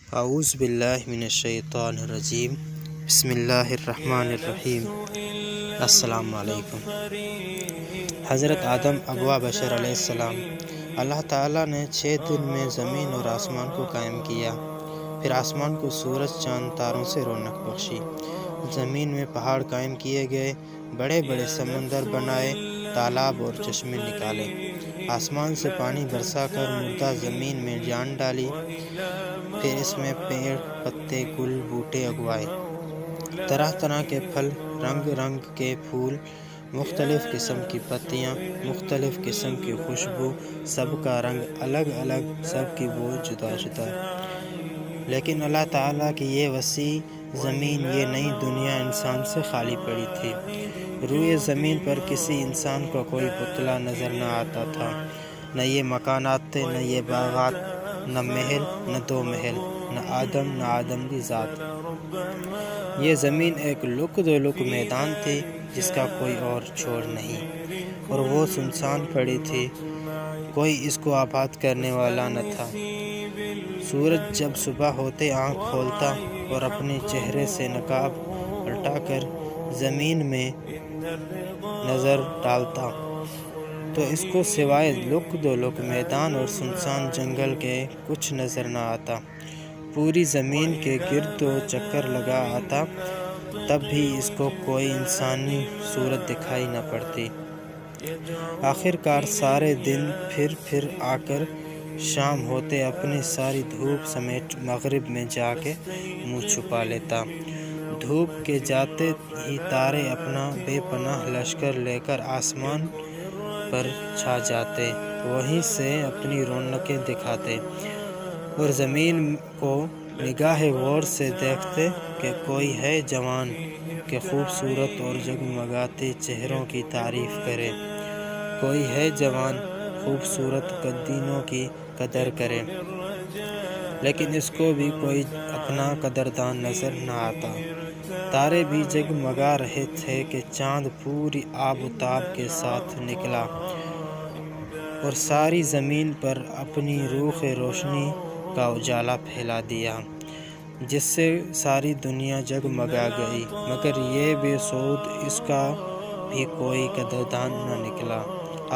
اعوذ باللہ من الشیطان الرجیم بسم اللہ الرحمن الرحیم۔ السلام علیکم۔ حضرت آدم ابوا بشر علیہ السلام، اللہ تعالیٰ نے 6 دن میں زمین اور آسمان کو قائم کیا، پھر آسمان کو سورج چاند تاروں سے رونق بخشی، زمین میں پہاڑ قائم کیے گئے، بڑے بڑے سمندر بنائے، تالاب اور چشمے نکالے، آسمان سے پانی برسا کر مردہ زمین میں جان ڈالی، پھر اس میں پیڑ پتے گل بوٹے اگوائے، طرح طرح کے پھل، رنگ رنگ کے پھول، مختلف قسم کی پتیاں، مختلف قسم کی خوشبو، سب کا رنگ الگ الگ، سب کی بو جدا جدا۔ لیکن اللہ تعالیٰ کی یہ وسیع زمین، یہ نئی دنیا انسان سے خالی پڑی تھی۔ روئے زمین پر کسی انسان کا کوئی پتلا نظر نہ آتا تھا، نہ یہ مکانات تھے، نہ یہ باغات، نہ محل، نہ 2 محل، نہ آدم کی ذات۔ یہ زمین ایک لک دو لک میدان تھی جس کا کوئی اور چھوڑ نہیں، اور وہ سنسان پڑی تھی، کوئی اس کو آباد کرنے والا نہ تھا۔ سورج جب صبح ہوتے آنکھ کھولتا اور اپنے چہرے سے نقاب الٹا کر زمین میں نظر ڈالتا تو اس کو سوائے لک دو لک میدان اور سنسان جنگل کے کچھ نظر نہ آتا۔ پوری زمین کے گرد و چکر لگا آتا، تب بھی اس کو کوئی انسانی صورت دکھائی نہ پڑتی۔ آخر کار سارے دن پھر آ کر شام ہوتے اپنی ساری دھوپ سمیٹ مغرب میں جا کے منہ چھپا لیتا۔ دھوپ کے جاتے ہی تارے اپنا بے پناہ لشکر لے کر آسمان پر چھا جاتے، وہیں سے اپنی رونقیں دکھاتے، اور زمین کو نگاہ غور سے دیکھتے کہ کوئی ہے جوان کہ خوبصورت اور جگمگاتے چہروں کی تعریف کرے، کوئی ہے جوان خوبصورت قدینوں کی قدر کرے، لیکن اس کو بھی کوئی اپنا قدردان نظر نہ آتا۔ تارے بھی جگمگا رہے تھے کہ چاند پوری آب و تاب کے ساتھ نکلا اور ساری زمین پر اپنی روح روشنی کا اجالا پھیلا دیا، جس سے ساری دنیا جگمگا گئی، مگر یہ بے سود اس کا بھی کوئی قدردان نہ نکلا۔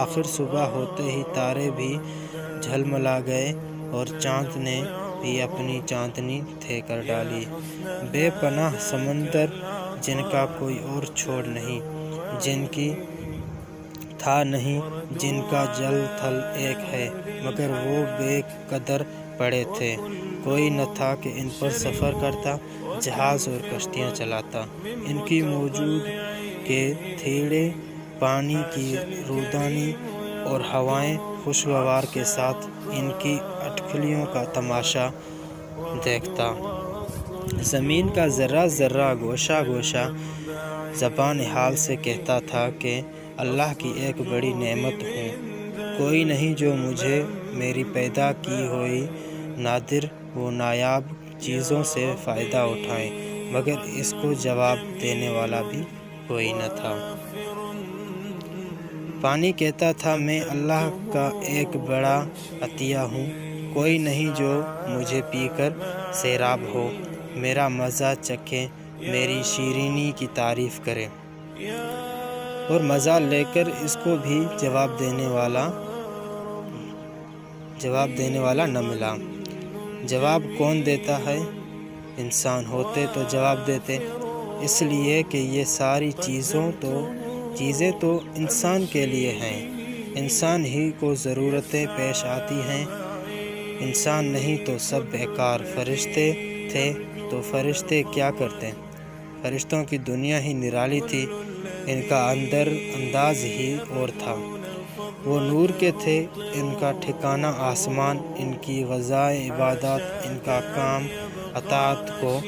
آخر صبح ہوتے ہی تارے بھی جھلملا گئے اور چاند نے بھی اپنی چاندنی تھے کر ڈالی۔ بے پناہ سمندر جن کا کوئی اور چھوڑ نہیں، جن کی تھا نہیں، جن کا جل تھل ایک ہے، مگر وہ بے قدر پڑے تھے، کوئی نہ تھا کہ ان پر سفر کرتا، جہاز اور کشتیاں چلاتا۔ ان کی موجود کے تھیڑے، پانی کی رودانی اور ہوائیں خوشگوار کے ساتھ ان کی اٹکلیوں کا تماشا دیکھتا۔ زمین کا ذرہ ذرہ، گوشہ گوشہ زبان حال سے کہتا تھا کہ اللہ کی ایک بڑی نعمت ہوں، کوئی نہیں جو مجھے میری پیدا کی ہوئی نادر و نایاب چیزوں سے فائدہ اٹھائے، مگر اس کو جواب دینے والا بھی کوئی نہ تھا۔ پانی کہتا تھا میں اللہ کا ایک بڑا عطیہ ہوں، کوئی نہیں جو مجھے پی کر سیراب ہو، میرا مزہ چکھے، میری شیرینی کی تعریف کرے، اور مزہ لے کر اس کو بھی جواب دینے والا نہ ملا۔ جواب کون دیتا ہے؟ انسان ہوتے تو جواب دیتے، اس لیے کہ یہ ساری چیزیں تو انسان کے لیے ہیں، انسان ہی کو ضرورتیں پیش آتی ہیں، انسان نہیں تو سب بیکار۔ فرشتے تھے تو فرشتے کیا کرتے؟ فرشتوں کی دنیا ہی نرالی تھی، ان کا انداز ہی اور تھا، وہ نور کے تھے، ان کا ٹھکانہ آسمان، ان کی غذائے عبادات، ان کا کام اطاعت کو،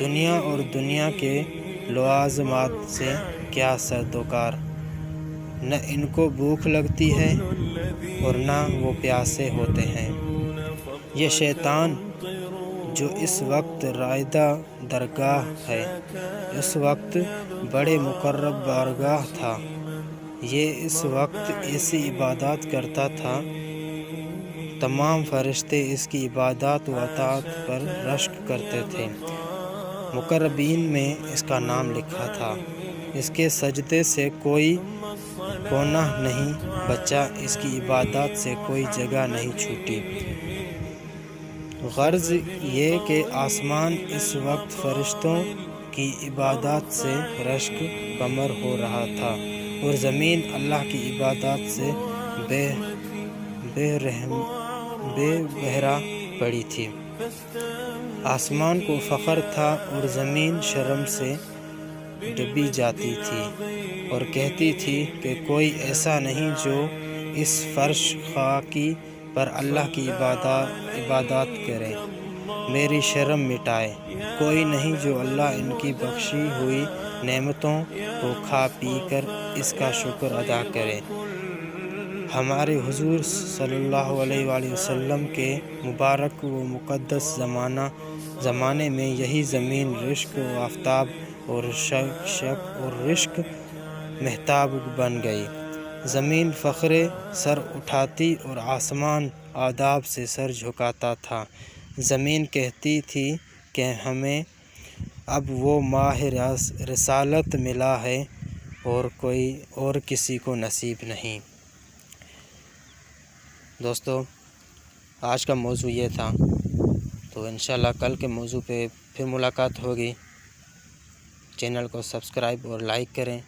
دنیا اور دنیا کے لوازمات سے کیا سرروکار، نہ ان کو بھوک لگتی ہے اور نہ وہ پیاسے ہوتے ہیں۔ یہ شیطان جو اس وقت رائدہ درگاہ ہے، اس وقت بڑے مقرب بارگاہ تھا، یہ اس وقت ایسی عبادات کرتا تھا تمام فرشتے اس کی عبادات و اطاعت پر رشک کرتے تھے۔ مقربین میں اس کا نام لکھا تھا۔ اس کے سجدے سے کوئی کونا نہیں بچا، اس کی عبادات سے کوئی جگہ نہیں چھوٹی۔ غرض یہ کہ آسمان اس وقت فرشتوں کی عبادات سے رشک کمر ہو رہا تھا اور زمین اللہ کی عبادات سے بے بہرا پڑی تھی۔ آسمان کو فخر تھا اور زمین شرم سے ڈبی جاتی تھی اور کہتی تھی کہ کوئی ایسا نہیں جو اس فرش خاکی پر اللہ کی عبادات کرے، میری شرم مٹائے۔ کوئی نہیں جو اللہ ان کی بخشی ہوئی نعمتوں کو کھا پی کر اس کا شکر ادا کرے۔ ہمارے حضور صلی اللہ علیہ وآلہ وسلم کے مبارک و مقدس زمانے میں یہی زمین رشک و آفتاب اور شک اور رشک مہتاب بن گئی۔ زمین فخر سر اٹھاتی اور آسمان آداب سے سر جھکاتا تھا۔ زمین کہتی تھی کہ ہمیں اب وہ ماہ رسالت ملا ہے اور کسی کو نصیب نہیں۔ دوستو، آج کا موضوع یہ تھا، تو انشاءاللہ کل کے موضوع پہ پھر ملاقات ہوگی۔ چینل کو سبسکرائب اور لائک کریں۔